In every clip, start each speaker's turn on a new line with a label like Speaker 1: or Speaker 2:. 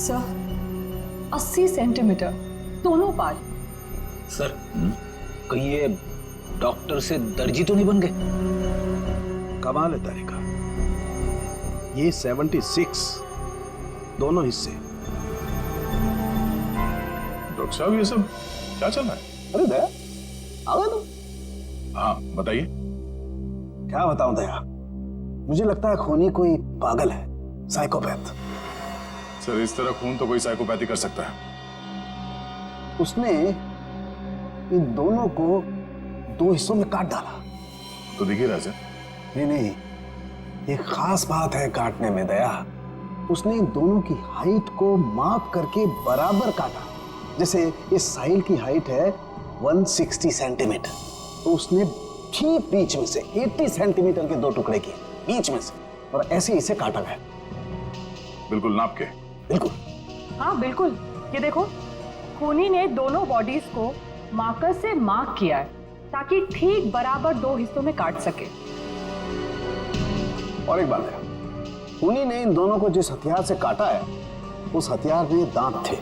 Speaker 1: Sir 80 centimetre दोनों part.
Speaker 2: Sir कहीं ये डॉक्टर से दर्जी तो नहीं बन गए?
Speaker 3: कमाल है तारिका, ये 76 दोनों हिस्से।
Speaker 4: डॉक्टर साहब ये सब क्या चल रहा है?
Speaker 3: अरे दया आ गए तुम?
Speaker 4: हाँ बताइए।
Speaker 3: क्या बताऊं दया, मुझे लगता है खूनी कोई पागल है, साइकोपैथ।
Speaker 4: सर इस तरह खून तो कोई साइकोपैथी कर सकता है।
Speaker 3: उसने इन दोनों को 2 हिस्सों में काट डाला।
Speaker 4: तो दिख ही रहा है सर।
Speaker 3: नहीं नहीं, एक खास बात है काटने में दया। उसने इन दोनों की हाइट को माप करके बराबर काटा। जैसे इस साहिल की हाइट है 160 सेंटीमीटर, तो उसने ठीक बीच में से 80 सेंटीमीटर के 2 टुकड़े किए बीच में से, और ऐसे इसे काटा गया।
Speaker 4: बिल्कुल नाप के?
Speaker 3: बिल्कुल।
Speaker 1: हाँ बिल्कुल, ये देखो खूनी ने दोनों बॉडीज को मार्कर से मार्क किया है ताकि ठीक बराबर 2 हिस्सों में काट सके।
Speaker 3: और एक बात है, खूनी ने इन दोनों को जिस हथियार से काटा है उस हथियार में दांत थे।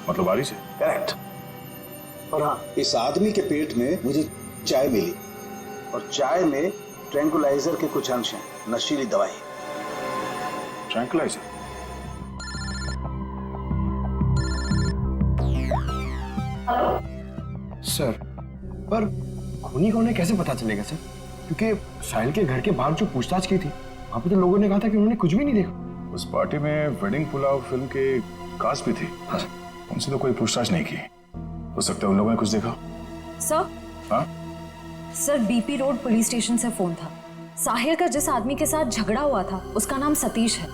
Speaker 4: मतलब बारी से?
Speaker 3: करेक्ट। और हाँ, इस आदमी के पेट में मुझे चाय मिली, और चाय में ट्रैंकुलाइजर के कुछ अंश हैं, नशीली दवाई।
Speaker 4: ट्रैंकुलाइजर?
Speaker 5: सर पर खूनी को उन्हें कैसे पता चलेगा सर? क्योंकि साहिल के घर के बाहर जो पूछताछ की थी वहां पे तो लोगों ने कहा था कि उन्होंने कुछ भी नहीं देखा।
Speaker 4: उस पार्टी में वेडिंग पुलाव फिल्म के कास्ट भी थी।
Speaker 5: हाँ।
Speaker 4: उनसे तो कोई पूछताछ नहीं की। हो सकता है उन लोगों ने कुछ देखा।
Speaker 6: सर?
Speaker 4: हाँ
Speaker 6: sir BP road police station से फोन था। साहिल का जिस आदमी के साथ झगड़ा हुआ था उसका नाम सतीश है,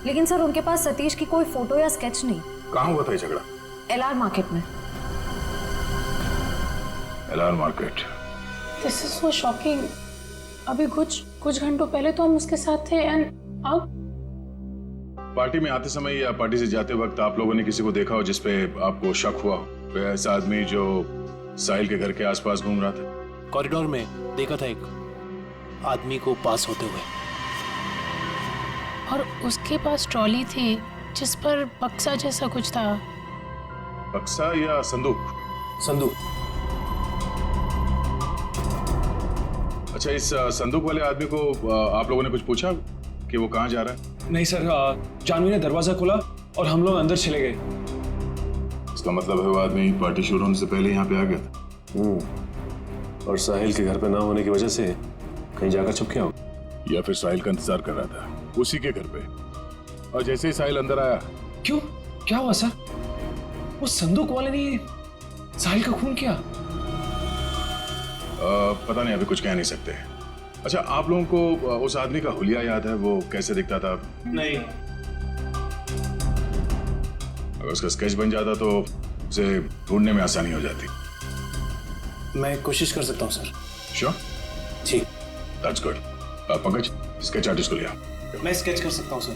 Speaker 6: लेकिन सर उनके पास सतीश की कोई फोटो या स्केच नहीं।
Speaker 4: कहाँ हुआ था ये झगड़ा?
Speaker 6: LR मार्केट में।
Speaker 4: LR market?
Speaker 7: This is so shocking. अभी कुछ घंटों पहले तो हम उसके साथ थे एंड अब
Speaker 4: पार्टी में आते समय या पार्टी से जाते वक्त आप लोगों ने किसी को देखा हो जिसपे आपको शक हुआ हो? कोई ऐसा आदमी जो साहिल के घर के आसपास घूम रहा था?
Speaker 8: कॉरिडोर में देखा था एक आदमी को पास होते हुए,
Speaker 7: और उसके पास ट्रॉली थी जिस पर बक्सा जैसा कुछ था।
Speaker 4: बक्सा या संदूक?
Speaker 5: संदूक।
Speaker 4: अच्छा, इस संदूक वाले आदमी को आप लोगों ने कुछ पूछा कि वो कहाँ जा रहा है?
Speaker 5: नहीं सर, जानवी ने दरवाजा खोला और हम लोग अंदर चले गए।
Speaker 4: इसका मतलब है वो आदमी पार्टी शुरू होने से पहले यहाँ पे आ गया था।
Speaker 9: और साहिल के घर पे ना होने की वजह से कहीं जाकर छुप गया हो,
Speaker 4: या फिर साहिल का इंतजार कर रहा था उसी के घर पे, और जैसे ही साहिल अंदर आया।
Speaker 5: क्यों, क्या हुआ सर? वो संदूक वाले ने साहिल का खून किया?
Speaker 4: पता नहीं, अभी कुछ कह नहीं सकते। अच्छा, आप लोगों को उस आदमी का हुलिया याद है? वो कैसे दिखता था?
Speaker 5: नहीं।
Speaker 4: अगर उसका स्केच बन जाता तो उसे ढूंढने में आसानी हो जाती।
Speaker 8: मैं कोशिश कर सकता हूँ सर।
Speaker 4: श्योर?
Speaker 8: ठीक।
Speaker 4: That's good. Pankaj, sketch artist को लिया।
Speaker 8: मैं स्केच कर सकता हूँ sir.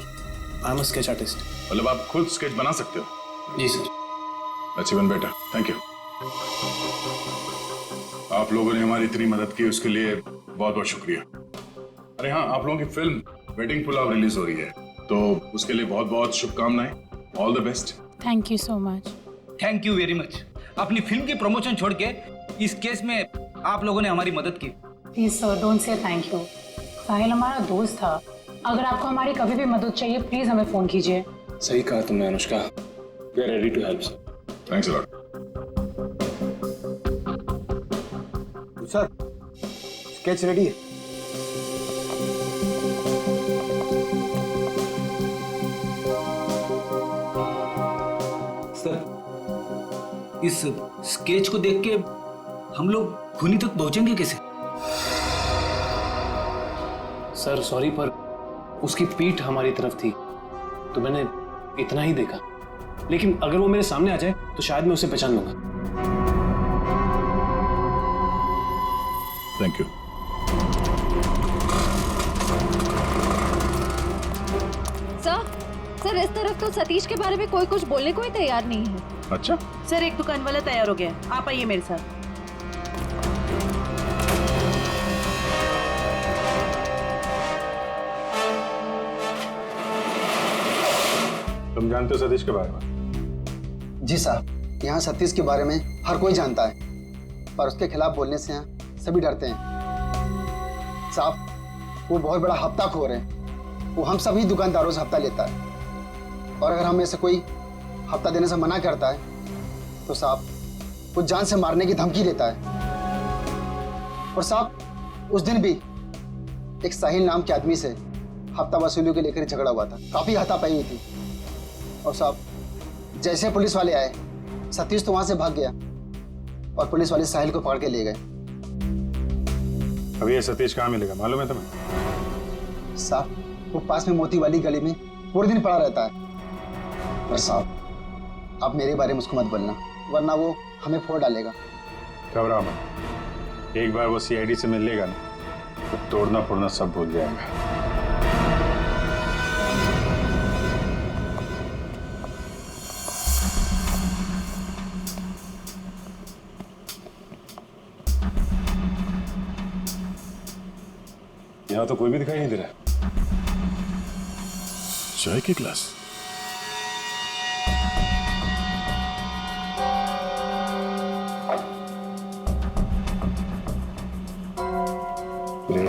Speaker 8: I am a sketch artist.
Speaker 4: मतलब आप खुद स्केच बना सकते हो?
Speaker 8: जी sir.
Speaker 4: That's even better, thank you. आप लोगों ने हमारी इतनी मदद की उसके लिए बहुत बहुत शुक्रिया। अरे हाँ, आप लोगों की फिल्म वेडिंग पुलाव रिलीज हो रही है, तो उसके लिए बहुत बहुत शुभकामनाएं। All the best.
Speaker 7: Thank you so much.
Speaker 2: Thank you very much. अपनी फिल्म की प्रमोशन छोड़ के इस केस में आप लोगों ने हमारी मदद की।
Speaker 7: Please sir don't say thank you. Sahil हमारा दोस्त था। अगर आपको हमारी कभी भी मदद चाहिए प्लीज हमें फोन कीजिए।
Speaker 9: सही कहा तुमने Anushka, we are ready to help sir.
Speaker 4: Thanks a lot.
Speaker 3: Sir sketch ready है।
Speaker 2: सर, इस स्केच को देख के हम लोग खूनी तक पहुंचेंगे कैसे?
Speaker 9: सर सॉरी, पर उसकी पीठ हमारी तरफ थी तो मैंने इतना ही देखा, लेकिन अगर वो मेरे सामने आ जाए तो शायद मैं उसे पहचान लूंगा।
Speaker 4: Thank you.
Speaker 6: सर इस तरफ तो सतीश के बारे में कोई कुछ बोलने को ही तैयार नहीं है।
Speaker 4: अच्छा,
Speaker 1: सर एक दुकान वाला तैयार हो गया, आप आइए मेरे साथ।
Speaker 4: तुम जानते हो सतीश के बारे में?
Speaker 10: जी साहब, यहाँ सतीश के बारे में हर कोई जानता है, पर उसके खिलाफ बोलने से यहाँ सभी डरते हैं। साहब, वो बहुत बड़ा हफ्ताखोर है। वो हम सभी दुकानदारों से हफ्ता लेता है, और अगर हमें से कोई हफ्ता देने से मना करता है तो साहब वो जान से मारने की धमकी देता है। और साहब, उस दिन भी एक साहिल नाम के आदमी से हफ्ता वसूली को लेकर झगड़ा हुआ था, काफी हाथापाई हुई थी। और साहब, जैसे पुलिस वाले आए, सतीश तो वहां से भाग गया और पुलिस वाले साहिल को पकड़ के ले गए।
Speaker 4: अभी ये सतीश कहाँ मिलेगा मालूम है तुम्हें?
Speaker 10: साहब, वो पास में मोती वाली गली में पूरे दिन पड़ा रहता है। पर साहब, आप मेरे बारे में उसको मत बोलना, वरना वो हमें फोड़ डालेगा।
Speaker 4: घबराओ मत, एक बार वो सीआईडी से मिल लेगा ना तो तोड़ना फोड़ना सब भूल जाएगा। यहाँ तो कोई भी दिखाई नहीं दे रहा। चाय के गिलास।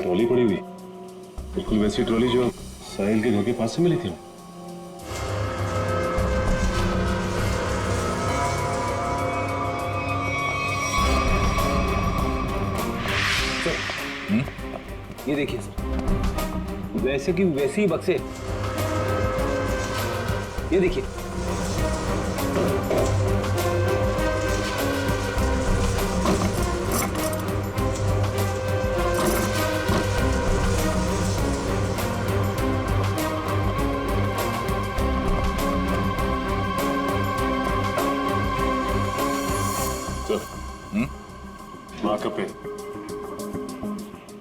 Speaker 4: ट्रॉली पड़ी हुई, बिल्कुल वैसी ट्रॉली जो साहिल के घर के पास से मिली थी।
Speaker 2: ये देखिए सर, वैसे की वैसी ही बक्से। ये देखिए,
Speaker 4: माँ का पेन,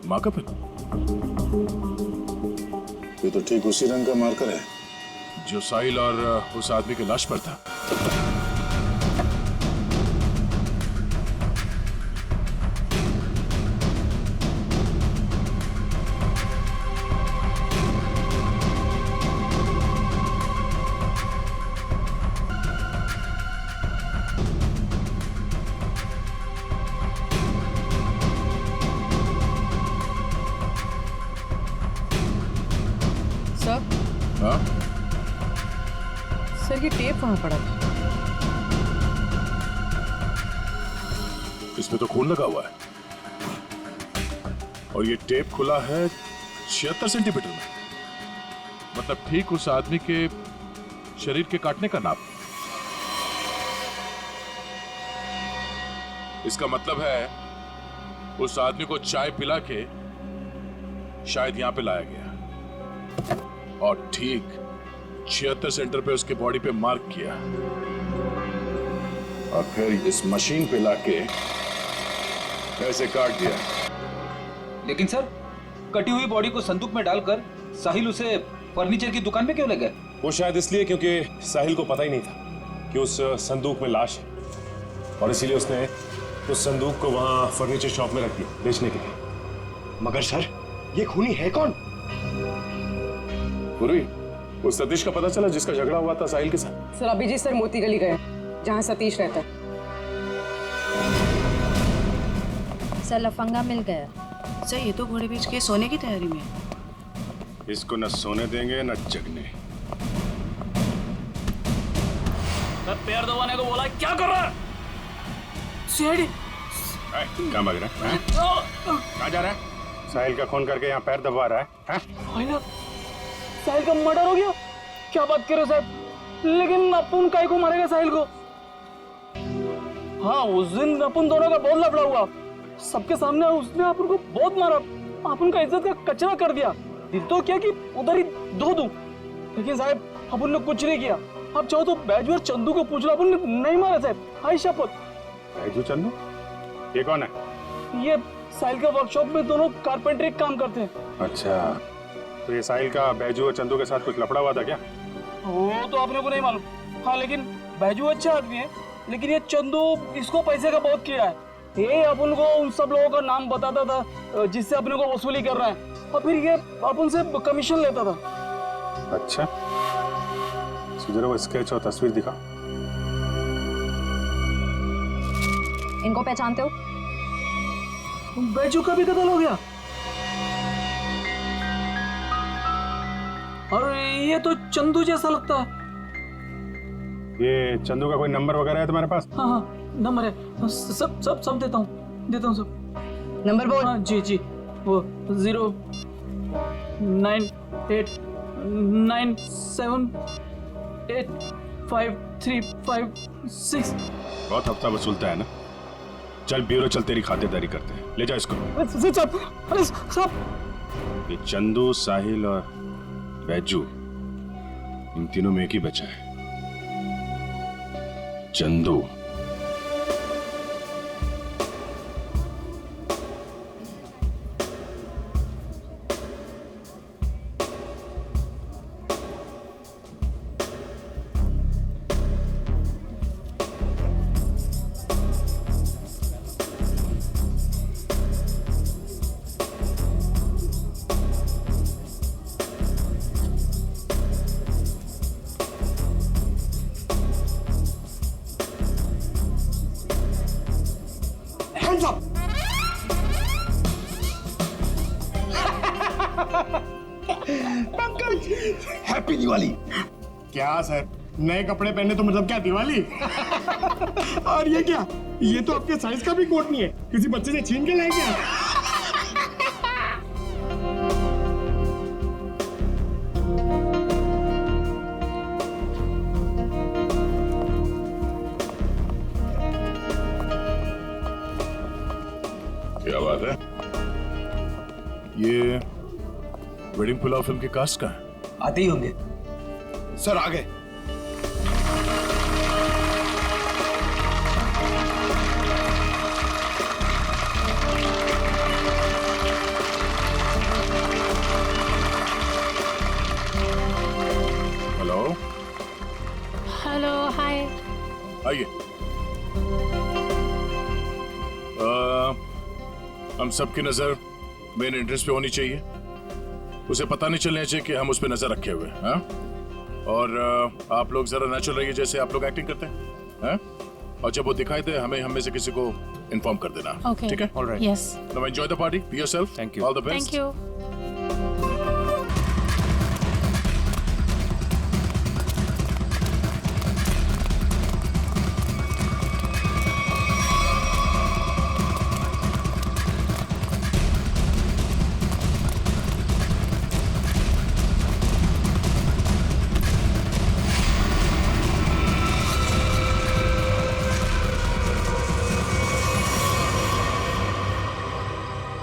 Speaker 4: माँ का पेन। ये तो ठीक उसी रंग का मार्कर है जो साहिल और उस आदमी की लाश पर था।
Speaker 1: सर,
Speaker 4: हाँ?
Speaker 1: सर ये टेप कहाँ पड़ा था?
Speaker 4: इसमें तो खून लगा हुआ है और ये टेप खुला है 76 सेंटीमीटर में, मतलब ठीक उस आदमी के शरीर के काटने का नाप। इसका मतलब है उस आदमी को चाय पिला के शायद यहां पे लाया गया और ठीक 76 सेंटर पे उसके बॉडी पे मार्क किया और फिर इस मशीन पे लाके ऐसे काट दिया।
Speaker 2: लेकिन सर, कटी हुई बॉडी को संदूक में डालकर साहिल उसे फर्नीचर की दुकान में क्यों ले गए?
Speaker 11: वो शायद इसलिए क्योंकि साहिल को पता ही नहीं था कि उस संदूक में लाश है और इसीलिए उसने उस संदूक को वहां फर्नीचर शॉप में रख दिया बेचने के लिए।
Speaker 5: मगर सर, ये खूनी है कौन?
Speaker 4: पूर्वी, उस सतीश का पता चला जिसका झगड़ा हुआ था साहिल के साथ?
Speaker 1: सर अभी जी सर मोती गली गए जहाँ सतीश रहता है।
Speaker 6: सर लफंगा मिल गया।
Speaker 12: सर ये तो घोड़े बेच के सोने की तैयारी में है।
Speaker 4: इसको न सोने देंगे न जगने।
Speaker 9: पैर दबाने को बोला, क्या कर रहा है?
Speaker 12: सीआईडी।
Speaker 4: कहाँ भाग रहा है? कहाँ जा रहा है? साहिल का खून करके यहाँ पैर दबा रहा है?
Speaker 9: साहिल का मर्डर हो गया? क्या बात कर रहे हो साहब? लेकिन अपन काहे को मारेगा साहिल को? हाँ, उस दिन अपन दोनों का बहुत लफड़ा हुआ, सबके सामने उसने अपन को बहुत मारा, अपन का इज्जत का कचरा कर दिया। दिल तो क्या कि उधर ही धो दूं, लेकिन साहब अपन ने कुछ नहीं किया। आप चाहो तो बैजू और चंदू को पूछ लो, अपन ने नहीं मारा साहब, हाय शपथ।
Speaker 4: बैजू चंदू? ये कौन है?
Speaker 9: ये साहिल का वर्कशॉप में दोनों कारपेंटरी काम करते हैं।
Speaker 4: अच्छा, तो ये साहिल का बैजू और चंदू के साथ कुछ लफड़ा हुआ था क्या?
Speaker 9: वो तो आपने को नहीं मालूम। हाँ, लेकिन बैजू अच्छा आदमी है, लेकिन ये चंदू इसको पैसे का बहुत किया है। ये अपन को उन सब लोगों का नाम बताता था जिससे अपने को वसूली कर रहा है, और फिर ये अपन से कमीशन लेता था।
Speaker 4: अच्छा,
Speaker 11: जरा वो स्केच और तस्वीर दिखा।
Speaker 6: इनको पहचानते हो?
Speaker 9: बैजू का भी कत्ल हो गया। और ये तो चंदू जैसा लगता है।
Speaker 11: ये चंदू का कोई नंबर वगैरह है तुम्हारे पास?
Speaker 9: हाँ हाँ नंबर है, सब देता हूँ सब।
Speaker 12: नंबर बोल।
Speaker 9: हाँ जी जी, वो 09989785356।
Speaker 11: बहुत हफ्ता वसूलता है ना। चल ब्यूरो चल, तेरी खातिरदारी करते हैं। ले जा इसको।
Speaker 9: अरे साहब,
Speaker 11: ये चंदू, साहिल और बैजू, इन तीनों में एक ही बचा है, चंदू।
Speaker 5: हैप्पी दिवाली।
Speaker 11: क्या सर, नए कपड़े पहने तो मतलब क्या दिवाली?
Speaker 5: और ये क्या, ये तो आपके साइज का भी कोट नहीं है, किसी बच्चे से छीन के लाए क्या?
Speaker 4: क्या बात है? ये वेडिंग पुलाव फिल्म के कास्ट का है।
Speaker 3: आते ही होंगे
Speaker 5: सर। आ गए।
Speaker 4: Hello
Speaker 7: hello hi.
Speaker 4: आइए। हम सबकी नजर मेन एंट्रेंस पे होनी चाहिए। उसे पता नहीं चलना चाहिए कि हम उस पर नजर रखे हुए हैं। और आप लोग जरा नेचुरल रहिए, जैसे आप लोग एक्टिंग करते हैं। और जब वो दिखाई दे हमें हम में से किसी को इन्फॉर्म कर देना।
Speaker 7: ओके
Speaker 4: ठीक है?
Speaker 8: Alright.
Speaker 7: Yes.
Speaker 4: Now enjoy the party, be yourself.
Speaker 8: Thank you.
Speaker 4: All the best.
Speaker 7: Thank you.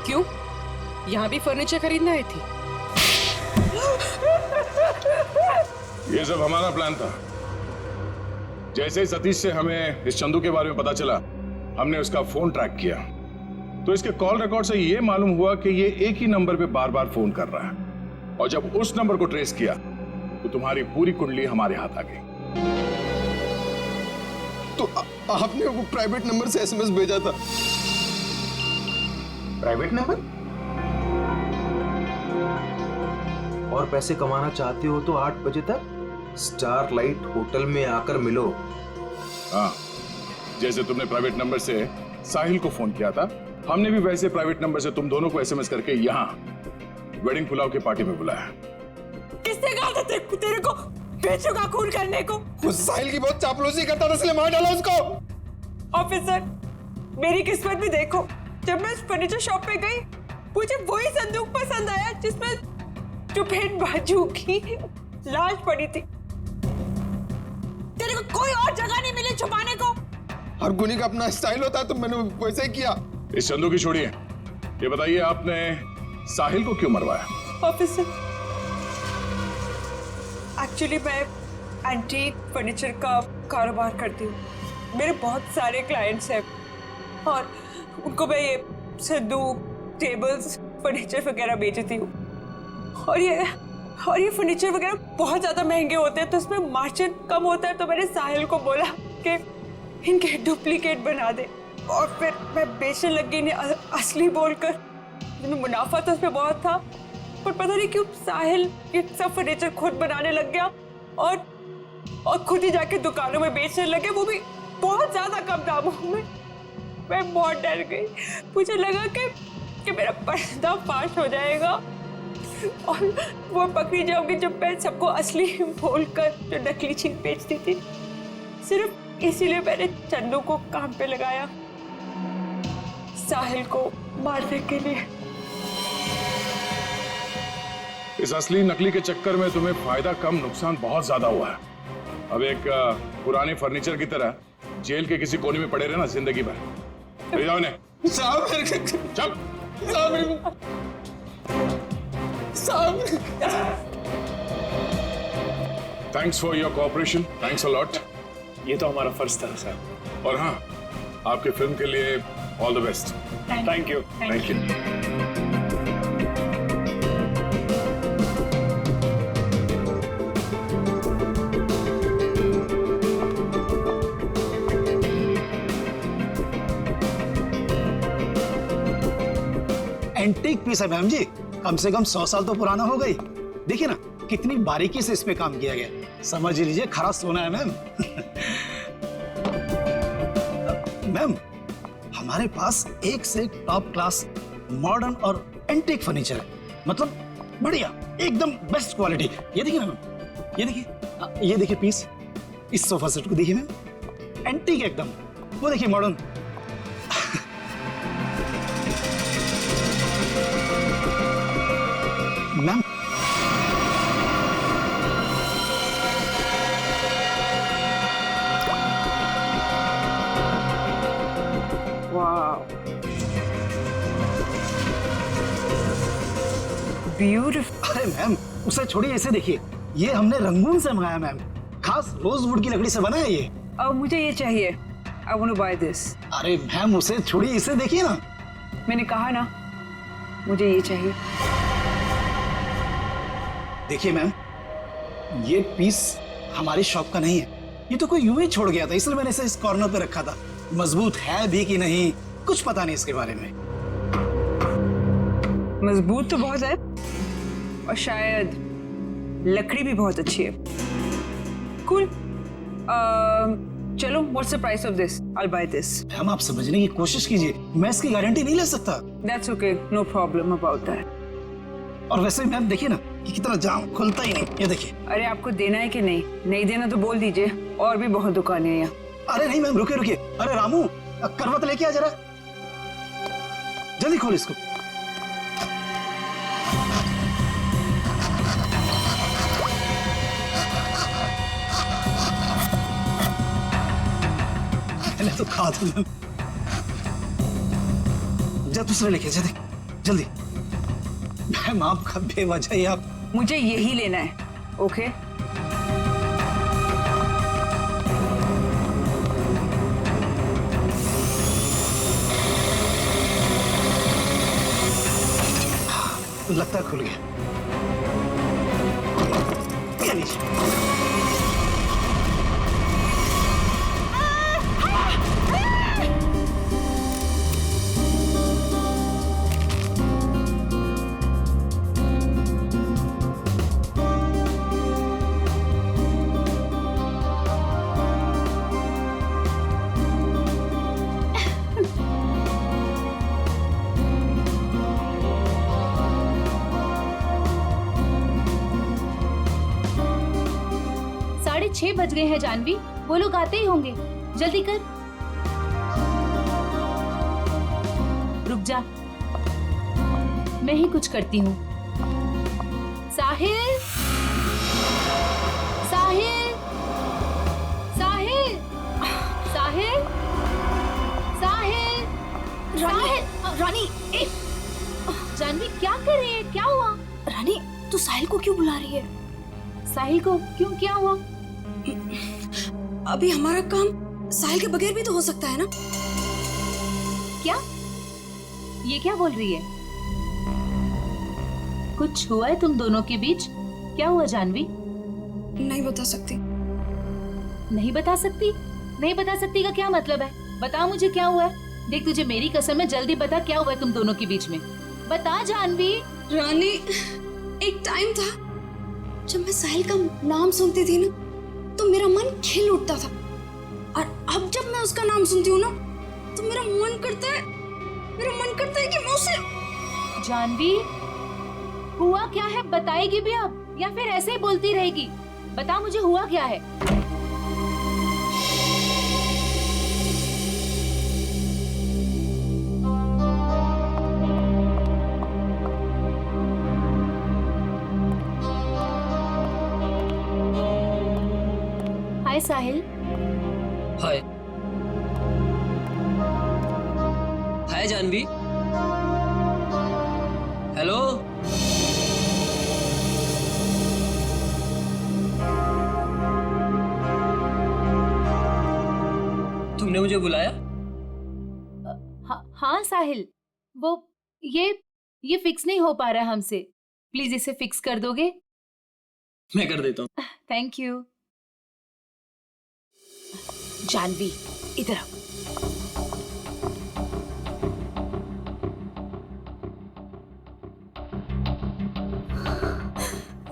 Speaker 12: क्यों? यहाँ भी फर्नीचर खरीदना आई थी?
Speaker 4: ये सब हमारा प्लान था। जैसे ही सतीश से हमें इस चंदू के बारे में पता चला, हमने उसका फोन ट्रैक किया। तो इसके कॉल रिकॉर्ड से ये मालूम हुआ कि ये एक ही नंबर पे बार बार फोन कर रहा है। और जब उस नंबर को ट्रेस किया तो तुम्हारी पूरी कुंडली हमारे हाथ आ गई।
Speaker 5: तो आपने वो प्राइवेट नंबर से एसएमएस भेजा था?
Speaker 8: Private number? और पैसे कमाना चाहते हो तो 8 बजे तक स्टारलाइट होटल में आकर मिलो।
Speaker 4: हाँ, जैसे तुमने प्राइवेट नंबर से साहिल को फोन किया था, हमने भी वैसे प्राइवेट नंबर से तुम दोनों को एसएमएस करके यहाँ वेडिंग पुलाव की पार्टी में बुलाया।
Speaker 12: किसने कहा था तेरे को बेचू का खून करने को?
Speaker 5: उस साहिल की बहुत चापलूसी करता था, इसलिए मार डाला उसको।
Speaker 12: ऑफिसर, मेरी किस्मत भी देखो। जब मैं फर्नीचर शॉप पे गई, मुझे वही संदूक पसंद आया जिसमें चुपेट बाजू की लाश पड़ी थी। तेरे को कोई और जगह नहीं मिली छुपाने को?
Speaker 5: हर गुनी का अपना स्टाइल होता है, तो मैंने वैसे ही किया।
Speaker 4: इस चंदू की छोड़िए, ये बताइए आपने साहिल को क्यों मरवाया?
Speaker 12: ऑफिसर, एक्चुअली मैं एंटीक फर्नीचर का कारोबार करती हूँ। मेरे बहुत सारे क्लाइंट्स हैं और उनको मैं ये संदूक, टेबल्स, फर्नीचर वगैरह बेचती हूँ। और ये फर्नीचर वगैरह बहुत ज़्यादा महंगे होते हैं, तो इसमें मार्जिन कम होता है। तो मैंने साहिल को बोला कि इनके डुप्लीकेट बना दे, और फिर मैं बेचने लगी इन्हें असली बोलकर। मुनाफा तो इसमें बहुत था, पर पता नहीं क्यों साहिल ये सब फर्नीचर खुद बनाने लग गया और खुद ही जाके दुकानों में बेचने लगे, वो भी बहुत ज्यादा कम दामों में। मैं बहुत डर गई, मुझे लगा कि मेरा पर्दा फाश हो जाएगा और वो पकड़ी जाऊंगी जब मैं सबको असली बोलकर जो नकली चीज बेचती थी। सिर्फ इसीलिए मैंने चंदू को काम पे लगाया, साहिल को मारने के लिए।
Speaker 4: इस असली नकली के चक्कर में तुम्हें फायदा कम नुकसान बहुत ज्यादा हुआ है। अब एक पुराने फर्नीचर की तरह जेल के किसी कोने में पड़े रहना जिंदगी भर। ले जाओ इन्हें। Thanks for your cooperation, thanks a lot.
Speaker 11: ये तो हमारा फर्ज था सर।
Speaker 4: और हाँ, आपके फिल्म के लिए all the best.
Speaker 11: Thank you.
Speaker 4: Thank you.
Speaker 3: Antique piece है मैम जी, कम से कम 100 साल तो पुराना हो गई। देखिए ना कितनी बारीकी से इस पे काम किया गया, समझ लीजिए खरा सोना है मैम। मैम हमारे पास एक से एक टॉप क्लास मॉडर्न और एंटीक फर्नीचर है, मतलब बढ़िया एकदम बेस्ट क्वालिटी। ये देखिए ना मैम, ये देखिए पीस, इस सोफा सेट को देखिए मैम, एंटीक एकदम। वो देखिए मॉडर्न। Ma'am
Speaker 12: beautiful.
Speaker 3: अरे मैम उसे छोड़िए, इसे देखिए, ये हमने रंगून से मंगाया मैम, खास रोजवुड की लकड़ी से बना है ये।
Speaker 12: अब मुझे ये चाहिए, I want to buy this।
Speaker 3: अरे मैम उसे छोड़िए, इसे देखिए ना।
Speaker 12: मैंने कहा ना मुझे ये चाहिए।
Speaker 3: देखिए मैम, ये पीस हमारी शॉप का नहीं है, ये तो कोई यूं ही छोड़ गया था, इसलिए मैंने इसे इस कॉर्नर पे रखा था। मजबूत है भी कि नहीं कुछ पता नहीं इसके बारे में।
Speaker 12: मजबूत तो बहुत है और शायद लकड़ी भी बहुत अच्छी है। कूल। चलो, what's the price of this? I'll buy this।
Speaker 3: Ma'am आप समझने की कोशिश कीजिए, मैं इसकी गारंटी नहीं ले सकता।
Speaker 12: That's okay, no problem about that।
Speaker 3: और वैसे मैम देखिए ना कि कितना जाम खुलता ही नहीं, ये देखिए।
Speaker 12: अरे आपको देना है कि नहीं? नहीं देना तो बोल दीजिए, और भी बहुत दुकानें हैं यहाँ।
Speaker 3: अरे नहीं मैम, रुकिए रुकिए। अरे रामू, करवत लेके आ जरा, जल्दी खोल इसको। मैंने तो कहा था मैम। जा दूसरे लेके जा, जल्दी। मैम आपका बेवजह ही आप।
Speaker 12: मुझे यही लेना है, ओके?
Speaker 3: लगता है खुल गया। ये लीजिए।
Speaker 13: साढ़े 6 बज गए हैं जानवी, वो लोग आते ही होंगे, जल्दी कर। रुक जा, मैं ही कुछ करती हूँ। साहिल, साहिल, साहिल, साहिल, साहिल, साहिल।
Speaker 6: रानी,
Speaker 13: जानवी क्या कर रही है, क्या हुआ?
Speaker 6: रानी तू साहिल को क्यों बुला रही है?
Speaker 13: साहिल को क्यों, क्या हुआ?
Speaker 6: अभी हमारा काम साहिल के बगैर भी तो हो सकता है ना?
Speaker 13: क्या? ये क्या बोल रही है? कुछ हुआ है तुम दोनों के बीच? क्या हुआ जानवी?
Speaker 6: नहीं बता सकती।
Speaker 13: नहीं बता सकती? नहीं बता सकती का क्या मतलब है? बता मुझे क्या हुआ है। देख तुझे मेरी कसम है, जल्दी बता क्या हुआ है तुम दोनों के बीच में। बता जानवी।
Speaker 6: रानी, एक टाइम था जब मैं साहिल का नाम सुनती थी ना
Speaker 14: तो मेरा मन खिल उठता था, और अब जब मैं उसका नाम सुनती हूँ ना तो मेरा मन करता है कि मैं उसे।
Speaker 13: जानवी, हुआ क्या है बताएगी भी अब या फिर ऐसे ही बोलती रहेगी? बता मुझे हुआ क्या है। हाय साहिल।
Speaker 15: हाय। हाय जानवी। हेलो। तुमने मुझे बुलाया?
Speaker 13: हाँ साहिल, वो ये फिक्स नहीं हो पा रहा है हमसे। प्लीज इसे फिक्स कर दोगे?
Speaker 15: मैं कर देता हूँ।
Speaker 13: Thank you. जानवी इधर आओ।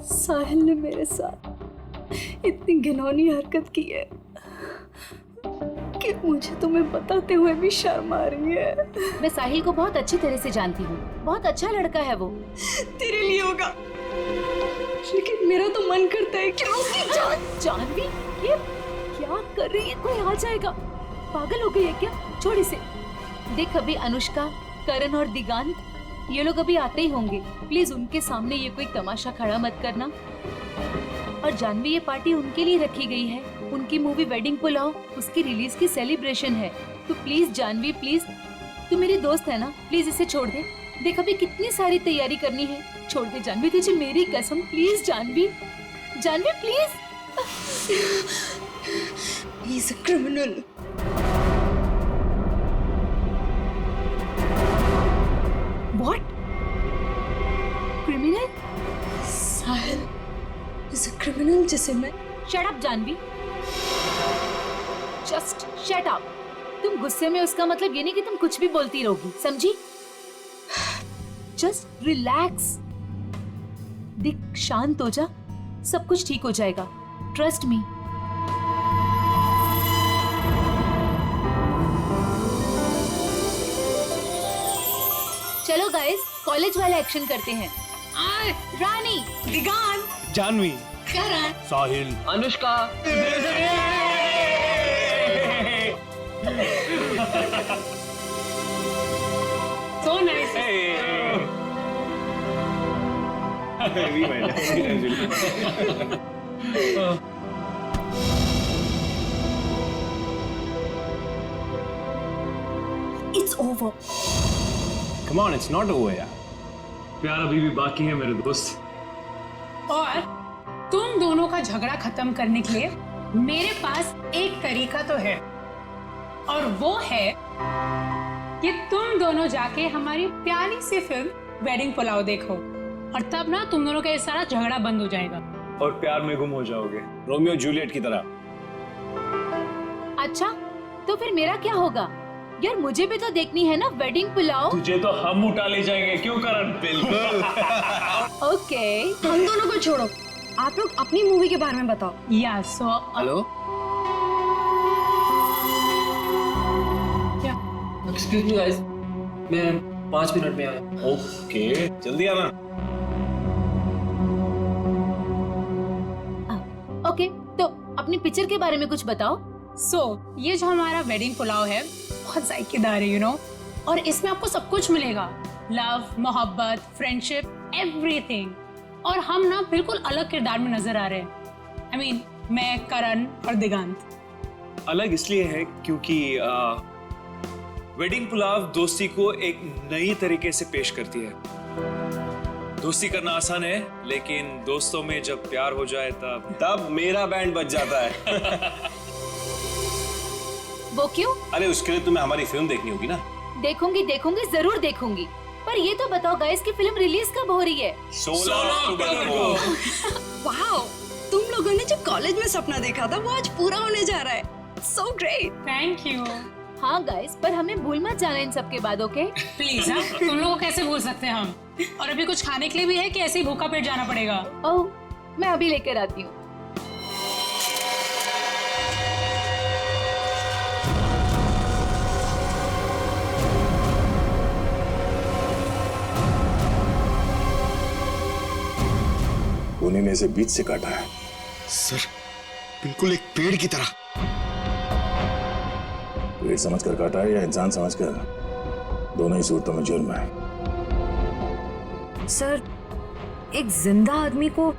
Speaker 14: साहिल ने मेरे साथ इतनी घिनौनी हरकत की है कि मुझे तुम्हें बताते हुए भी शर्म आ रही है।
Speaker 13: मैं साहिल को बहुत अच्छी तरह से जानती हूँ, बहुत अच्छा लड़का है वो।
Speaker 14: तेरे लिए होगा, लेकिन मेरा तो मन करता है कि
Speaker 13: जानवी ये क्या कर रही है? कोई आ जाएगा। पागल हो गई है क्या? छोड़ इसे। देख, अभी अनुष्का, करण और दिगांत ये लोग अभी आते ही होंगे। प्लीज उनके सामने ये कोई तमाशा खड़ा मत करना। और जानवी, ये पार्टी उनके लिए रखी गई है। उनकी मूवी वेडिंग पुलाव, उसकी रिलीज की सेलिब्रेशन है। तो प्लीज जानवी, प्लीज, तू मेरी दोस्त है ना, प्लीज इसे छोड़ दे। देख, अभी कितनी सारी तैयारी करनी है। छोड़ दे जानवी, तुझे मेरी कसम। Please Janvi, Janvi please.
Speaker 14: He's a criminal.
Speaker 13: What? Criminal?
Speaker 14: Sahil is a criminal जिसे मैं।
Speaker 13: Shut up Janvi. Just shut up। तुम गुस्से में, उसका मतलब ये नहीं कि तुम कुछ भी बोलती रहोगी, समझी? Just relax। दिख, शांत हो जा, सब कुछ ठीक हो जाएगा। Trust me। चलो गाइस, कॉलेज वाला एक्शन करते हैं। रानी,
Speaker 14: दिगांत,
Speaker 11: जानवी,
Speaker 14: करण,
Speaker 11: साहिल,
Speaker 15: Anushka.
Speaker 7: So nice.
Speaker 14: It's over.
Speaker 11: Come on, it's not over यार। प्यार अभी भी बाकी है मेरे दोस्त।
Speaker 7: और तुम दोनों का झगड़ा खत्म करने के लिए मेरे पास एक तरीका तो है, और वो है कि तुम दोनों जाके हमारी प्यारी सी फिल्म वेडिंग पुलाव देखो, और तब ना तुम दोनों का ये सारा झगड़ा बंद हो जाएगा।
Speaker 11: और प्यार में गुम हो जाओगे, रोमियो जूलियट की तरह।
Speaker 13: अच्छा, तो फिर मेरा क्या होगा? यार, मुझे भी तो देखनी है ना वेडिंग पुलाव।
Speaker 11: तुझे तो हम उठा ले जाएंगे, क्यों करण? बिल्कुल।
Speaker 13: ओके,
Speaker 14: हम दोनों को छोड़ो, आप लोग अपनी मूवी के बारे में बताओ।
Speaker 7: या सो
Speaker 15: हेलो,
Speaker 7: क्या?
Speaker 15: एक्सक्यूज मी गाइस, मैं 5 मिनट में आया।
Speaker 11: ओके, जल्दी आना।
Speaker 13: ओके, तो अपनी पिक्चर के बारे में कुछ बताओ।
Speaker 7: ये जो हमारा वेडिंग पुलाव है बहुत जायकेदार है, यू नो, और इसमें आपको सब कुछ मिलेगा। लव, मोहब्बत, फ्रेंडशिप, एवरीथिंग। और हम ना बिल्कुल अलग किरदार में नजर आ रहे हैं। I mean, मैं, करण और दिगांत।
Speaker 16: अलग इसलिए है क्योंकि वेडिंग पुलाव दोस्ती को एक नई तरीके से पेश करती है। दोस्ती करना आसान है, लेकिन दोस्तों में जब प्यार हो जाए तब
Speaker 11: मेरा बैंड बज जाता है।
Speaker 13: वो क्यों?
Speaker 11: अरे उसके लिए तुम्हें हमारी फिल्म देखनी होगी ना।
Speaker 13: देखूंगी, जरूर देखूंगी। पर ये तो बताओ गाइस कि फिल्म रिलीज कब हो रही है?
Speaker 16: 16 अक्टूबर को।
Speaker 14: वाओ, तुम लोगों ने जो कॉलेज में सपना देखा था वो आज पूरा होने जा रहा है। So great.
Speaker 7: Thank you.
Speaker 13: हाँ गाइस, पर हमें भूल मत जाना इन सब के बाद, ओके?
Speaker 7: प्लीज, हाँ, तुम लोगों को कैसे भूल सकते हैं हम? और अभी कुछ खाने के लिए भी है कि ऐसे ही भूखा पेट जाना पड़ेगा?
Speaker 13: ओह, मैं अभी लेकर आती हूँ।
Speaker 4: खूनी ने इसे बीच से काटा है।
Speaker 5: सर बिल्कुल एक पेड़ की तरह।
Speaker 4: पेड़ समझकर काटा है या इंसान समझकर, दोनों ही सूरतों में जुर्म है।
Speaker 6: सर, एक जिंदा आदमी को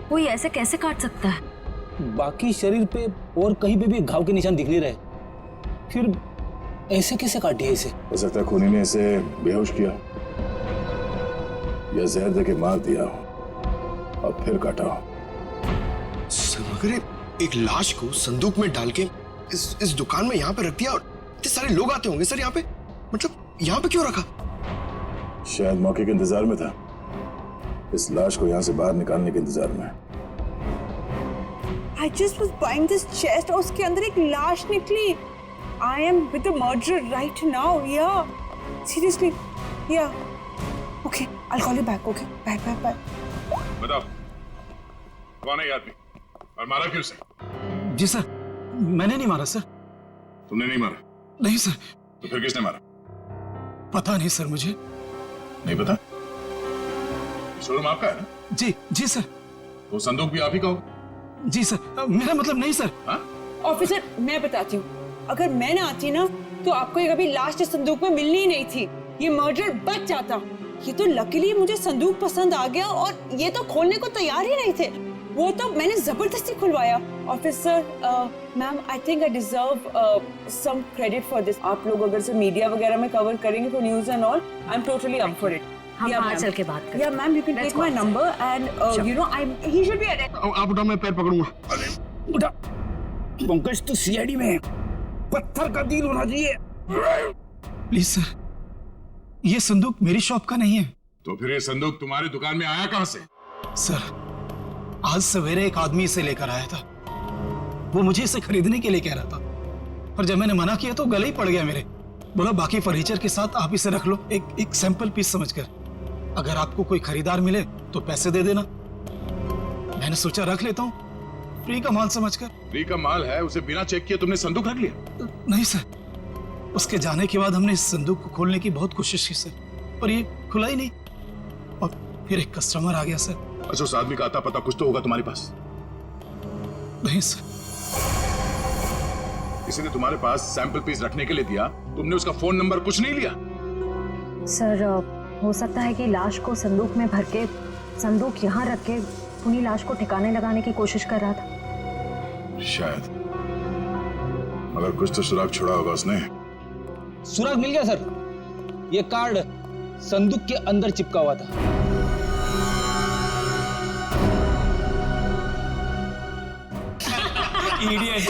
Speaker 6: कोई ऐसे कैसे काट सकता है?
Speaker 2: बाकी शरीर पे और कहीं पे भी घाव के निशान दिख नहीं रहे, फिर ऐसे कैसे काटी है इसे?
Speaker 4: हो सकता है खूनी ने इसे बेहोश किया या जहर देके मार दिया और फिर काटा हो।
Speaker 5: सर अगर एक लाश को संदूक में डाल के इस दुकान में यहाँ पे रख दिया और इतने सारे लोग आते होंगे सर यहाँ पे, मतलब यहाँ पे क्यों रखा?
Speaker 4: शायद मौके के इंतजार में था, इस लाश को यहाँ से बाहर निकालने के इंतजार में।
Speaker 12: I just was buying this chest और उसके अंदर एक लाश निकली। I am with the murderer right now. Yeah, seriously. Yeah. Okay, I'll call you back. Okay, bye, bye, bye.
Speaker 4: बताओ कौन है ये आदमी और मारा क्यों उसे?
Speaker 9: जी सर, मैंने नहीं मारा सर।
Speaker 4: तुमने नहीं मारा?
Speaker 9: नहीं सर।
Speaker 4: तो फिर किसने मारा?
Speaker 9: पता नहीं सर, मुझे
Speaker 4: नहीं पता। शोरूम आपका है ना?
Speaker 9: जी जी सर।
Speaker 4: वो संदूक भी आप ही का होगा?
Speaker 9: जी सर, मेरा मतलब नहीं सर।
Speaker 12: ऑफिसर, मैं बताती हूँ, अगर मैं ना आती ना तो आपको ये कभी लाश इस संदूक में मिलनी ही नहीं थी। ये मर्डर बच जाता। ये तो लकीली मुझे संदूक पसंद आ गया और ये तो खोलने को तैयार ही नहीं थे। वो तो मैंने जबरदस्ती खुलवाया। Officer, ma'am, I think I deserve some credit for this. आप लोग अगर से मीडिया वगैरह में कवर करेंगे तो news and all, I am totally up for it.
Speaker 6: हम बाहर चल के बात करें।
Speaker 12: या ma'am, you can take my number and you know he should be arrested.
Speaker 5: आप उठा, मैं पैर पकड़ूंगा।
Speaker 9: अरे उठा। पंकज तो सीआईडी में है, पत्थर का दिल होना चाहिए। प्लीज सर, ये संदूक मेरी शॉप का नहीं है।
Speaker 4: तो फिर ये संदूक तुम्हारी दुकान में आया कहां से?
Speaker 9: सर, आज सवेरे एक आदमी इसे लेकर आया था। वो मुझे इसे खरीदने के लिए कह रहा था, पर जब मैंने मना किया तो गले ही पड़ गया मेरे। बोला बाकी फर्नीचर के साथ आप इसे रख लो, एक सैंपल पीस समझकर। अगर आपको कोई खरीदार मिले तो पैसे दे देना। मैंने सोचा रख लेता हूँ, फ्री का माल समझकर।
Speaker 4: फ्री का माल है, उसे बिना चेक किए तुमने संदूक रख लिया?
Speaker 9: नहीं सर, उसके जाने के बाद हमने इस संदूक को खोलने की बहुत कोशिश की सर, पर ये खुला ही नहीं। और फिर एक कस्टमर आ गया सर।
Speaker 4: अच्छा, उस आदमी का आता पता कुछ तो होगा तुम्हारे पास?
Speaker 9: नहीं सर।
Speaker 4: किसी ने तुम्हारे पास सैंपल पीस रखने के लिए दिया, तुमने उसका फोन नंबर कुछ नहीं लिया?
Speaker 6: सर, हो सकता है कि लाश को संदूक में भर के संदूक यहाँ रख के खूनी लाश को ठिकाने लगाने की कोशिश कर रहा था।
Speaker 4: शायद, मगर कुछ तो सुराग छोड़ा होगा उसने।
Speaker 2: सुराग मिल गया सर। ये कार्ड संदूक के अंदर चिपका हुआ था।
Speaker 16: Idiot.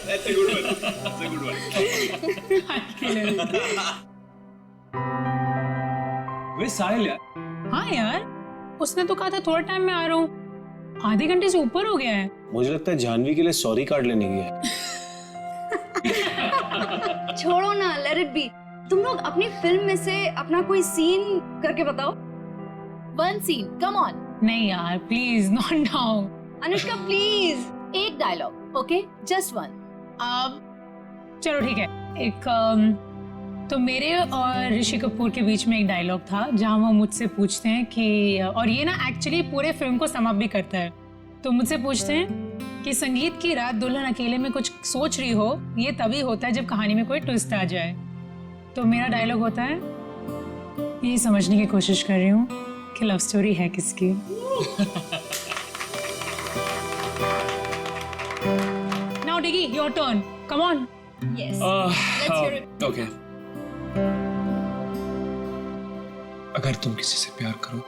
Speaker 16: That's a good one. That's a good one. वे साहिल यार।
Speaker 7: हाँ यार, उसने तो कहा था थोड़ा टाइम में आ रहा हूँ। आधे घंटे से ऊपर हो गया है।
Speaker 11: मुझे लगता है जानवी के लिए सॉरी कार्ड लेने गया है।
Speaker 13: छोड़ो ना, लेट इट बी। तुम लोग अपनी फिल्म में से अपना कोई सीन करके बताओ। One scene, come on.
Speaker 7: नहीं यार, please not now.
Speaker 13: Anushka please, एक डायलॉग, ओके, जस्ट वन।
Speaker 7: चलो ठीक है। एक तो मेरे और ऋषि कपूर के बीच में एक डायलॉग था जहां वो मुझसे पूछते हैं कि, और ये ना एक्चुअली पूरे फिल्म को सम अप भी करता है। तो मुझसे पूछते हैं कि संगीत की रात दुल्हन अकेले में कुछ सोच रही हो, ये तभी होता है जब कहानी में कोई ट्विस्ट आ जाए। तो मेरा डायलॉग होता है, यही समझने की कोशिश कर रही हूँ कि लव स्टोरी है किसकी। Now Diggy, your turn. Come on.
Speaker 13: Yes. Let's hear it.
Speaker 16: Okay. अगर तुम किसी से प्यार करो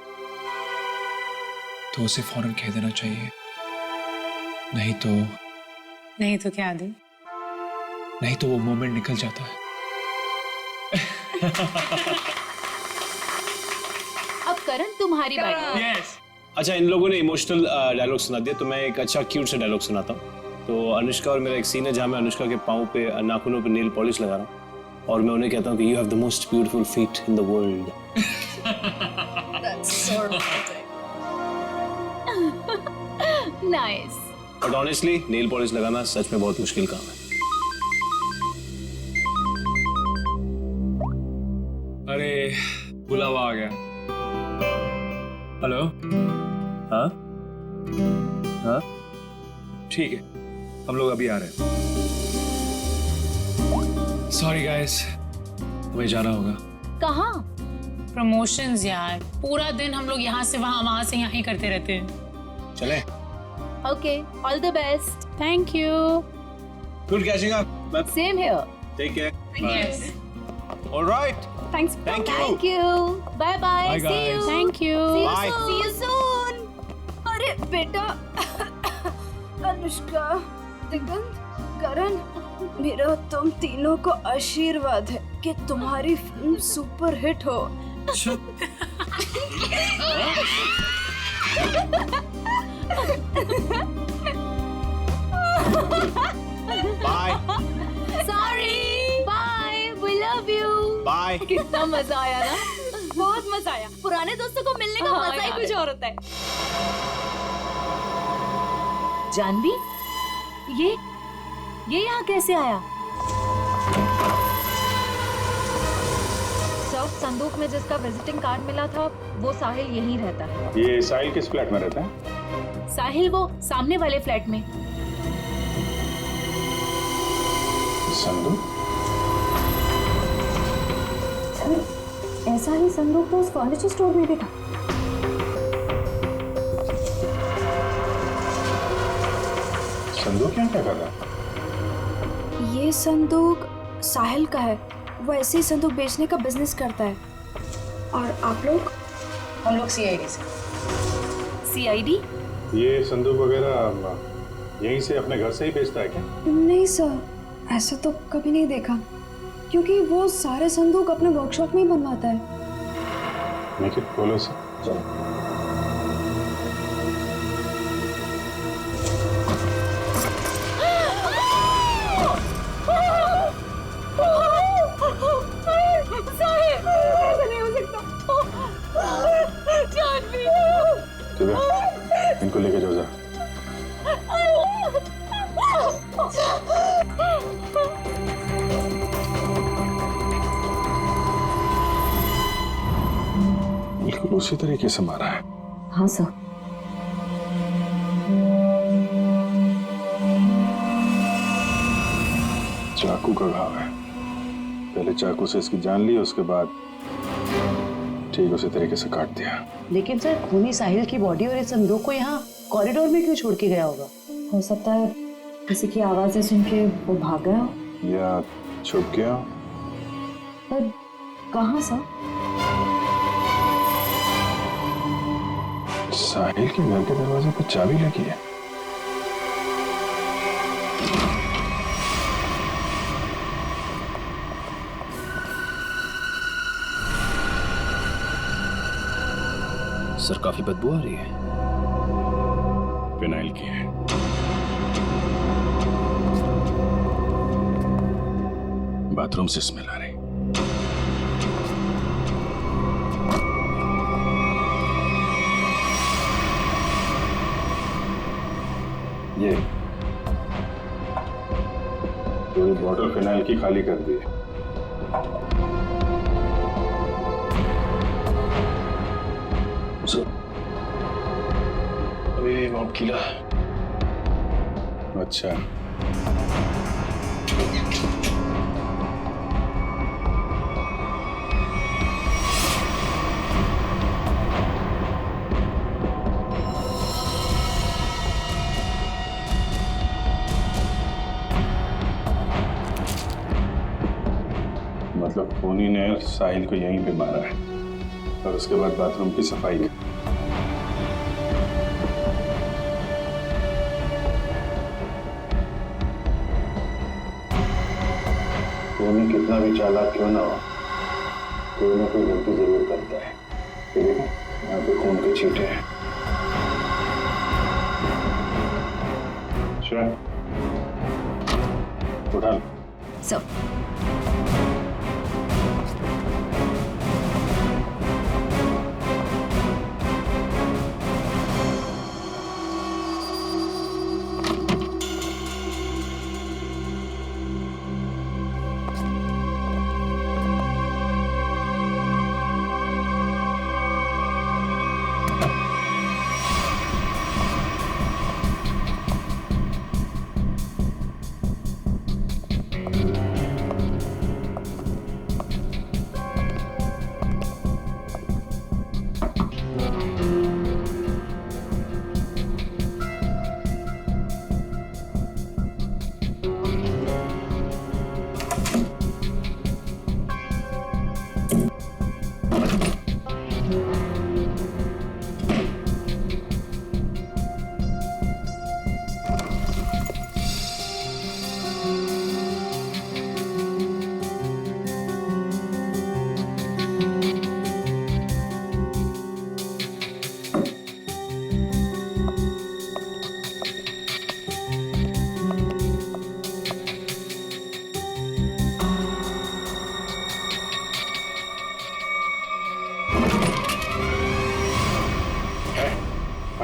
Speaker 16: तो उसे फौरन कह देना चाहिए, नहीं तो
Speaker 7: क्या दे?
Speaker 16: नहीं तो वो मोमेंट निकल जाता है।
Speaker 13: अब करण, तुम्हारी बारी।
Speaker 11: Yes. अच्छा, इन लोगों ने इमोशनल डायलॉग सुना दिया, तो मैं एक अच्छा क्यूट सा डायलॉग सुनाता हूँ। तो अनुष्का और मेरा एक सीन है जहाँ मैं अनुष्का के पाँव पे, नाखूनों पे नेल पॉलिश लगा रहा हूँ और मैं उन्हें कहता हूँ कि you have the most beautiful feet in the world.
Speaker 13: That's so romantic. Nice.
Speaker 11: But honestly nail polish लगाना सच में बहुत मुश्किल काम है।
Speaker 16: अरे बुलावा आ गया। हेलो। हाँ हाँ ठीक है, हम लोग अभी आ रहे हैं। सॉरी गाइस, हमें जाना होगा।
Speaker 13: कहाँ?
Speaker 7: प्रमोशंस यार, पूरा दिन हम लोग यहाँ से वहाँ से यहाँ ही करते रहते हैं।
Speaker 11: चले।
Speaker 13: Okay, all the best.
Speaker 7: Thank you.
Speaker 11: Good catching up.
Speaker 13: Same here.
Speaker 11: Take care.
Speaker 7: Yes.
Speaker 11: Alright.
Speaker 13: Thanks.
Speaker 11: Thank you.
Speaker 13: Thank you. Bye bye.
Speaker 11: Bye,
Speaker 13: see you.
Speaker 11: guys.
Speaker 7: Thank you.
Speaker 11: Bye.
Speaker 14: See you soon. अरे बेटा, अनुष्का, दिगंत, करण, मेरा तुम तीनों को आशीर्वाद है कि तुम्हारी फिल्म सुपर हिट हो।
Speaker 11: Bye.
Speaker 13: Sorry. Bye. We love you.
Speaker 11: Bye.
Speaker 13: कितना मजा आया ना? बहुत मजा आया। पुराने दोस्तों को मिलने का मजा ही कुछ और होता है। जानवी, ये यहाँ कैसे आया?
Speaker 6: सब संदूक में जिसका विजिटिंग कार्ड मिला था वो साहिल यहीं रहता है।
Speaker 17: ये साहिल किस फ्लैट में रहता है?
Speaker 13: साहिल वो सामने वाले फ्लैट में।
Speaker 17: संदूक?
Speaker 6: ऐसा ही संदूक तो उस फर्नीचर स्टोर में भी था।
Speaker 17: संदूक क्या कर रहा है?
Speaker 14: ये संदूक साहिल का है। वो ऐसे ही संदूक बेचने का बिजनेस करता है। और आप लोग?
Speaker 1: हम लोग सीआईडी से।
Speaker 13: सीआईडी?
Speaker 17: ये संदूक वगैरह यहीं से अपने घर से ही बेचता है क्या?
Speaker 14: नहीं सर, ऐसा तो कभी नहीं देखा, क्योंकि वो सारे संदूक अपने वर्कशॉप में ही बनवाता है।
Speaker 17: मेक इट बोलो से। चलो। इनको लेके जाओ जरा। बिल्कुल उसी तरीके से मारा है।
Speaker 6: हाँ सर।
Speaker 17: चाकू का घाव है। पहले चाकू से इसकी जान ली, उसके बाद ठीक उसी तरीके से काट दिया।
Speaker 1: लेकिन सर, खूनी साहिल की बॉडी और इस संदूक को यहाँ कॉरिडोर में क्यों छोड़ के गया होगा?
Speaker 6: हो सकता है किसी की आवाजें सुन के वो भाग गया हो।
Speaker 17: या छुप गया।
Speaker 6: पर कहाँ सर?
Speaker 17: साहिल के घर के दरवाजे पर चाबी लगी है।
Speaker 2: सर, काफी बदबू आ रही है।
Speaker 17: फिनाइल की है। बाथरूम से स्मेल आ रही। ये पूरी बॉटल फिनाइल की खाली कर दी है।
Speaker 2: अरे मॉब किला।
Speaker 17: अच्छा, मतलब खूनी ने साहिल को यहीं पे मारा है और उसके बाद बाथरूम की सफाई की। खूनी कितना भी चालाक क्यों ना हो, कोई ना कोई गलती जरूर करता है। ये देखो, यहाँ पे खून के छींटे हैं। अच्छा, उठा लो।
Speaker 6: सब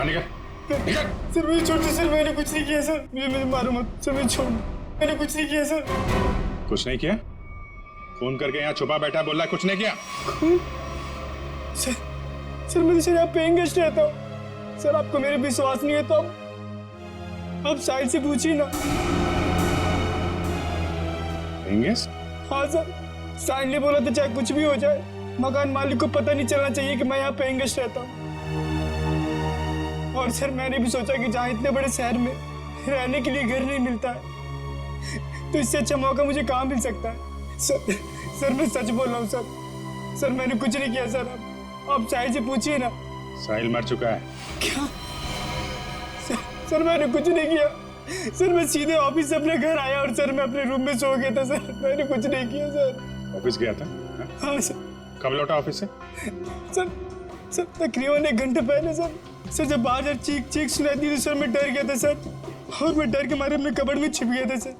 Speaker 4: बाहर निकल।
Speaker 9: सर मुझे छोड़ दो सर, मैंने कुछ नहीं किया सर, मुझे मारो मत सर, मुझे छोड़ दो, मैंने कुछ नहीं किया सर।
Speaker 4: कुछ नहीं किया? फोन करके यहाँ छुपा बैठा बोल रहा है कुछ नहीं किया?
Speaker 9: सर मैं तो यहाँ पेइंग गेस्ट रहता हूँ सर, आपको मेरे विश्वास नहीं है तो आप साइड से पूछिए ना।
Speaker 4: Paying guest?
Speaker 9: हाँ सर, साइड ने बोला तो चाहे कुछ भी हो जाए, मकान मालिक को पता नहीं चलना चाहिए कि मैं यहाँ पेइंग गेस्ट रहता हूँ। और सर मैंने भी सोचा कि जहाँ इतने बड़े शहर में रहने के लिए घर नहीं मिलता है, तो इससे अच्छा मौका मुझे कहाँ मिल सकता है। सर मैं सच बोल रहा हूँ सर मैंने कुछ नहीं किया सर, आप साहिल से पूछिए ना।
Speaker 4: साहिल मर चुका है।
Speaker 9: क्या? सर मैंने कुछ नहीं किया सर, मैं सीधे ऑफिस से अपने घर आया और सर मैं अपने रूम में सो गया था सर, मैंने कुछ नहीं किया सर।
Speaker 4: ऑफिस गया था?
Speaker 9: हाँ सर।
Speaker 4: कब लौटा ऑफिस से?
Speaker 9: सर तकरीबन 1 घंटे पहले सर जब बाहर चीख सुनाई दी तो सर मैं डर गया था सर, और मैं डर के मारे अपने कबर्ड में छिप गया था सर।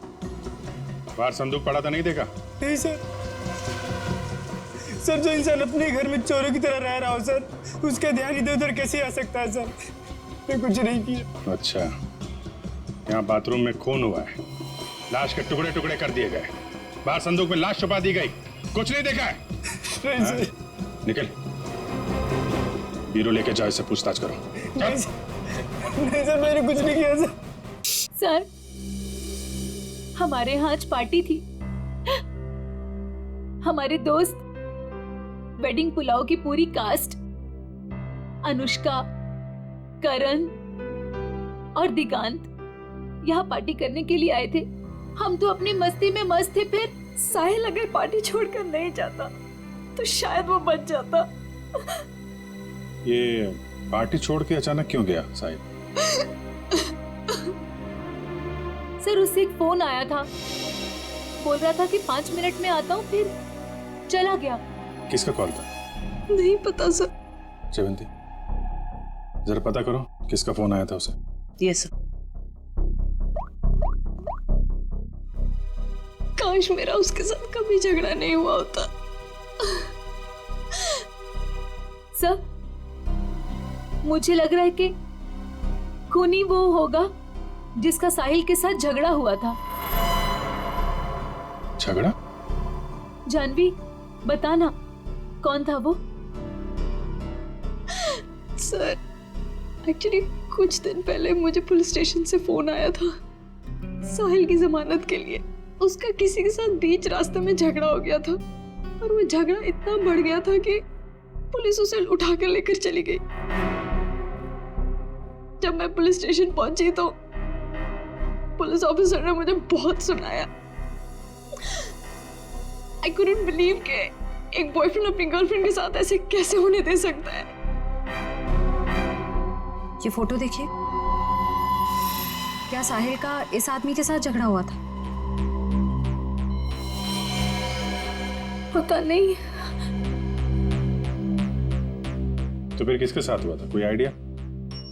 Speaker 4: बाहर संदूक पड़ा था, नहीं देखा?
Speaker 9: नहीं सर जो इंसान अपने घर में चोरों की तरह रह रहा हो सर, उसका ध्यान इधर उधर कैसे आ सकता है सर, मैं कुछ नहीं किया।
Speaker 4: अच्छा, यहाँ बाथरूम में खून हुआ है, लाश के टुकड़े टुकड़े कर दिए गए, बाहर संदूक में लाश छुपा दी गई, कुछ नहीं देखा है?
Speaker 9: नहीं सर।
Speaker 4: निकल, बीरो लेके जाओ, इससे पूछताछ करो।
Speaker 9: नहीं सर मैंने कुछ नहीं किया सर।
Speaker 13: सर हमारे यहाँ आज पार्टी थी, हमारे दोस्त वेडिंग पुलाव की पूरी कास्ट, अनुष्का, करण और दिगांत यहाँ पार्टी करने के लिए आए थे। हम तो अपनी मस्ती में मस्त थे, फिर
Speaker 14: साहिल अगर पार्टी छोड़कर नहीं जाता तो शायद वो बच जाता।
Speaker 4: ये पार्टी छोड़ के अचानक क्यों गया साहिल?
Speaker 13: सर उससे एक फोन आया था, बोल रहा था कि 5 मिनट में आता हूँ, फिर चला गया।
Speaker 4: किसका कॉल था?
Speaker 14: नहीं पता सर।
Speaker 4: जयवंती जरा पता करो किसका फोन आया था उसे।
Speaker 14: Yes sir. काश मेरा उसके साथ कभी झगड़ा नहीं हुआ होता।
Speaker 13: सर मुझे लग रहा है कि खूनी वो होगा जिसका साहिल के साथ झगड़ा हुआ था।
Speaker 4: झगड़ा?
Speaker 13: जानवी बताना कौन था वो?
Speaker 14: सर एक्चुअली कुछ दिन पहले मुझे पुलिस स्टेशन से फोन आया था साहिल की जमानत के लिए। उसका किसी के साथ बीच रास्ते में झगड़ा हो गया था, और वो झगड़ा इतना बढ़ गया था कि पुलिस उसे उठाकर लेकर चली गई। जब मैं पुलिस स्टेशन पहुंची तो पुलिस ऑफिसर ने मुझे बहुत सुनाया। I couldn't believe कि एक बॉयफ्रेंड अपनी गर्लफ्रेंड के साथ ऐसे कैसे होने दे सकता है।
Speaker 6: ये फोटो देखिए, क्या साहिल का इस आदमी के साथ झगड़ा हुआ था?
Speaker 14: पता नहीं।
Speaker 4: तो फिर किसके साथ हुआ था, कोई आइडिया?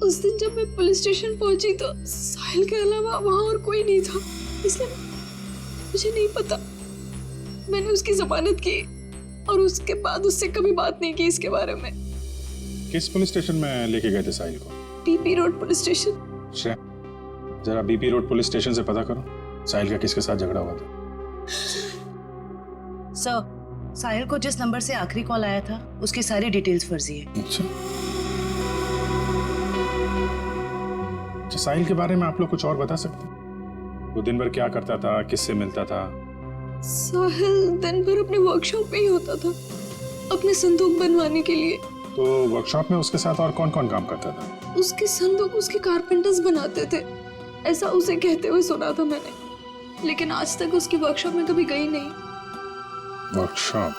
Speaker 14: उस दिन जब मैं पुलिस स्टेशन पहुंची तो साहिल के अलावा वहां और कोई नहीं था, इसलिए मुझे नहीं पता। मैंने उसकी जमानत की और उसके बाद उससे कभी बात नहीं की इसके बारे में।
Speaker 4: किस पुलिस स्टेशन में लेके गए थे साहिल को?
Speaker 14: BP road police station.
Speaker 4: Shreya जरा बीपी रोड पुलिस स्टेशन से पता करो साहिल का किसके साथ झगड़ा हुआ था।
Speaker 18: सर साहिल को जिस नंबर से आखिरी कॉल आया था उसकी सारी डिटेल्स फर्जी है।
Speaker 4: अच्छा, साहिल के बारे में आप लोग कुछ और बता सकते हैं? वो दिन भर क्या करता था, किससे मिलता था?
Speaker 14: साहिल दिन भर अपने वर्कशॉप में ही होता था अपने संदूक बनवाने के लिए।
Speaker 4: तो वर्कशॉप में उसके साथ और कौन कौन काम करता था?
Speaker 14: उसके संदूक उसके कारपेंटर्स बनाते थे, ऐसा उसे कहते हुए सुना था मैंने, लेकिन आज तक उसकी वर्कशॉप में कभी गई नहीं।
Speaker 4: वर्कशॉप?